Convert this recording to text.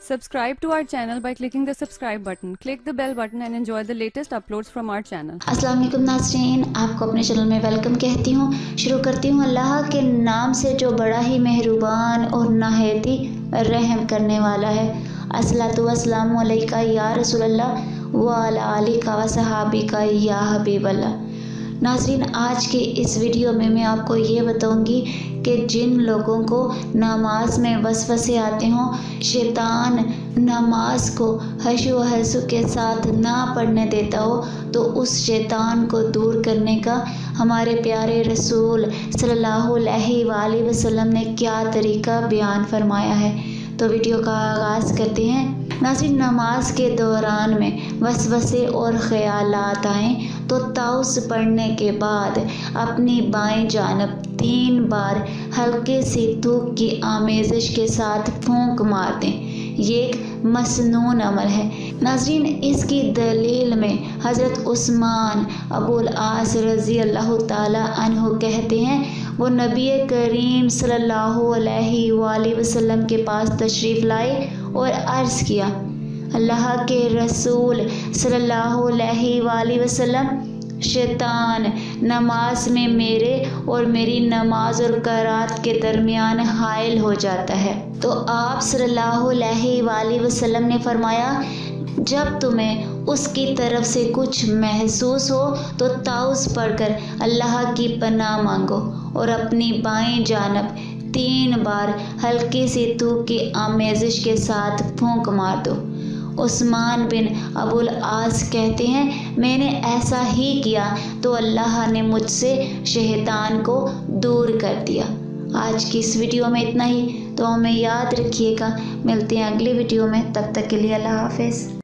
Subscribe to our channel by clicking the subscribe button. Click the bell button and enjoy the latest uploads from our channel. अस्सलाम वालेकुम नाज़रीन, आपको अपने channel में welcome कहती हूँ। शुरू करती हूँ अल्लाह के नाम से जो बड़ा ही मेहरबान और नहायत ही रहम करने वाला है। अस्सलातु वस्सलामु अलैका या रसूल अल्लाह व अला आलिका व सहाबिका या हबीब अल्लाह। नाज़रीन, आज के इस वीडियो में मैं आपको ये बताऊंगी कि जिन लोगों को नमाज में वसवसे आते हों, शैतान नमाज को हशो हसू के साथ ना पढ़ने देता हो, तो उस शैतान को दूर करने का हमारे प्यारे रसूल सल्लल्लाहु अलैहि वसल्लम ने क्या तरीका बयान फरमाया है। तो वीडियो का आगाज़ करते हैं। नाज़रीन, नमाज के दौरान में वसवसे और ख़यालात आएँ तो ताउस पढ़ने के बाद अपनी बाएं जानब 3 बार हल्के सी थूक की आमेज़श के साथ फूंक मार दें। ये एक मसनून अमल है। नाज़रीन, इसकी दलील में हज़रत उस्मान अबुल आस रज़ी अल्लाह ताला अन्हु कहते हैं, वो नबी करीम सल्लल्लाहु अलैहि वसल्लम के पास तशरीफ़ लाए और अर्ज़ किया, अल्लाह के रसूल सल्लल्लाहु अलैहि वसल्लम, शैतान नमाज में मेरे और मेरी नमाज और क़रात के दरमियान हाइल हो जाता है। तो आप सल्लल्लाहु अलैहि वसल्लम ने फरमाया, जब तुम्हें उसकी तरफ से कुछ महसूस हो तो ताउस पढ़कर अल्लाह की पनाह मांगो और अपनी बाएं जानब 3 बार हल्की सी थूक की आमेज़श के साथ फूंक मार दो। उस्मान बिन अबुल आस कहते हैं, मैंने ऐसा ही किया तो अल्लाह ने मुझसे शैतान को दूर कर दिया। आज की इस वीडियो में इतना ही। तो हमें याद रखिएगा, मिलते हैं अगली वीडियो में। तब तक के लिए अल्लाह हाफ़िज़।